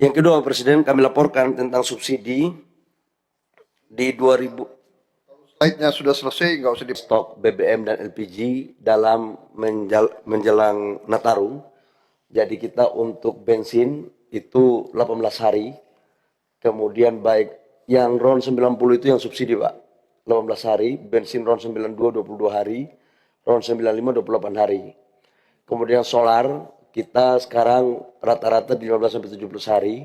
Yang kedua, Presiden, kami laporkan tentang subsidi di 2000 Slide-nya sudah selesai, nggak usah di stok BBM dan LPG dalam menjelang Nataru. Jadi kita untuk bensin itu 18 hari, kemudian baik yang RON 90 itu yang subsidi Pak, 18 hari, bensin RON 92 22 hari, RON 95 28 hari. Kemudian solar kita sekarang rata-rata di 15 sampai 17 hari.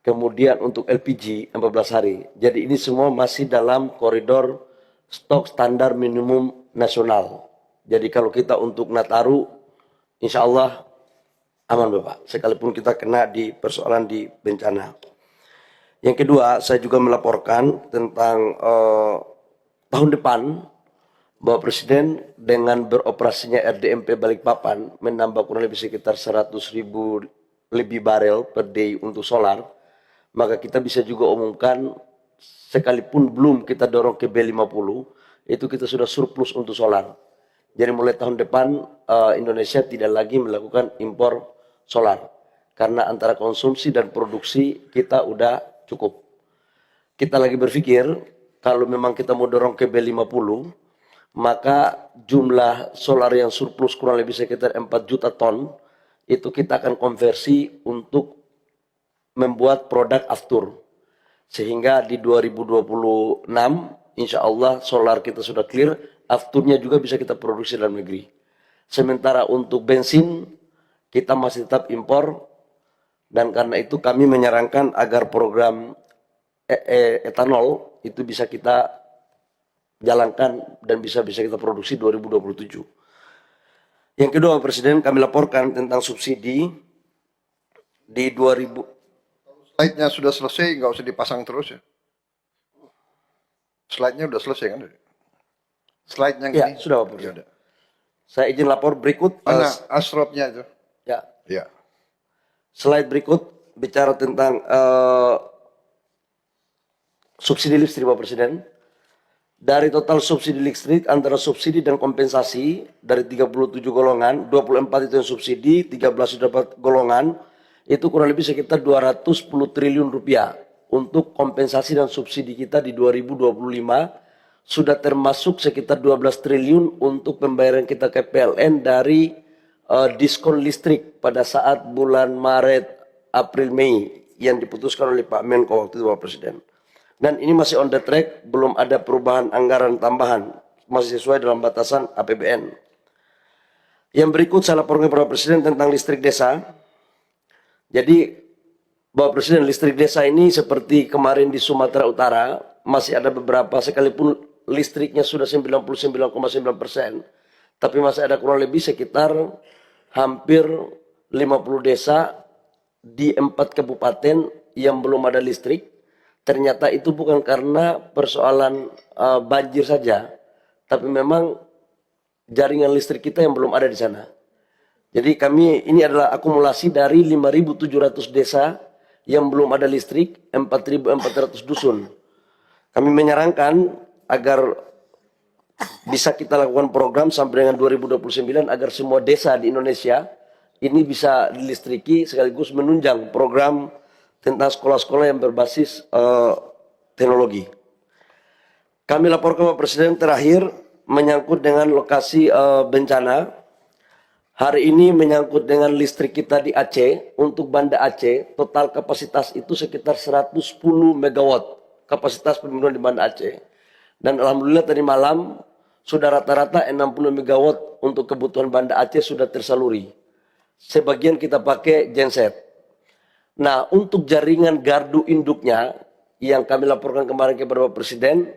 Kemudian untuk LPG 14 hari. Jadi ini semua masih dalam koridor stok standar minimum nasional. Jadi kalau kita untuk Nataru, insya Allah aman Bapak. Sekalipun kita kena di persoalan di bencana. Yang kedua, saya juga melaporkan tentang tahun depan bahwa Presiden dengan beroperasinya RDMP Balikpapan menambah kurang lebih sekitar 100.000 lebih barel per day untuk solar, maka kita bisa juga umumkan sekalipun belum kita dorong ke B50, itu kita sudah surplus untuk solar. Jadi mulai tahun depan Indonesia tidak lagi melakukan impor solar karena antara konsumsi dan produksi kita udah cukup. Kita lagi berpikir kalau memang kita mau dorong ke B50, maka jumlah solar yang surplus kurang lebih sekitar 4 juta ton itu kita akan konversi untuk membuat produk aftur. Sehingga di 2026 insya Allah solar kita sudah clear, afturnya juga bisa kita produksi dalam negeri. Sementara untuk bensin kita masih tetap impor, dan karena itu kami menyarankan agar program etanol itu bisa kita jalankan dan bisa kita produksi 2027. Yang kedua, Presiden, kami laporkan tentang subsidi di 2000. slide-nya sudah selesai, nggak usah dipasang terus ya. Slide-nya udah selesai kan? Slide yang Ya, ini sudah Pak ya, Presiden. Saya izin lapor berikut. Mana asropnya itu? Ya. Ya. Slide berikut bicara tentang subsidi listrik Pak Presiden. Dari total subsidi listrik antara subsidi dan kompensasi dari 37 golongan, 24 itu yang subsidi, 13 itu dapat golongan, itu kurang lebih sekitar 210 triliun rupiah. Untuk kompensasi dan subsidi kita di 2025 sudah termasuk sekitar 12 triliun untuk pembayaran kita ke PLN dari diskon listrik pada saat bulan Maret, April, Mei yang diputuskan oleh Pak Menko waktu itu Pak Presiden. Dan ini masih on the track, belum ada perubahan anggaran tambahan, masih sesuai dalam batasan APBN. Yang berikut saya laporkan kepada Presiden tentang listrik desa. Jadi Bapak Presiden, listrik desa ini seperti kemarin di Sumatera Utara, masih ada beberapa, sekalipun listriknya sudah 99,9%, tapi masih ada kurang lebih sekitar hampir 50 desa di 4 kabupaten yang belum ada listrik. Ternyata itu bukan karena persoalan banjir saja, tapi memang jaringan listrik kita yang belum ada di sana. Jadi ini adalah akumulasi dari 5.700 desa yang belum ada listrik, 4.400 dusun. Kami menyarankan agar bisa kita lakukan program sampai dengan 2029 agar semua desa di Indonesia ini bisa dilistriki, sekaligus menunjang program tentang sekolah-sekolah yang berbasis teknologi. Kami laporkan Pak Presiden terakhir menyangkut dengan lokasi bencana. Hari ini menyangkut dengan listrik kita di Aceh. Untuk Banda Aceh, total kapasitas itu sekitar 110 megawatt kapasitas pemilihan di Banda Aceh. Dan alhamdulillah tadi malam sudah rata-rata 60 megawatt untuk kebutuhan Banda Aceh sudah tersaluri. Sebagian kita pakai genset. Nah, untuk jaringan gardu induknya yang kami laporkan kemarin kepada Bapak Presiden,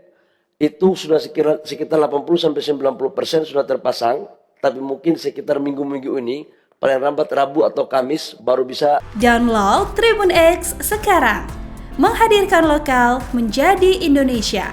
itu sudah sekitar 80-90% sudah terpasang, tapi mungkin sekitar minggu-minggu ini, paling lambat Rabu atau Kamis baru bisa. Download Tribun X sekarang, menghadirkan lokal menjadi Indonesia.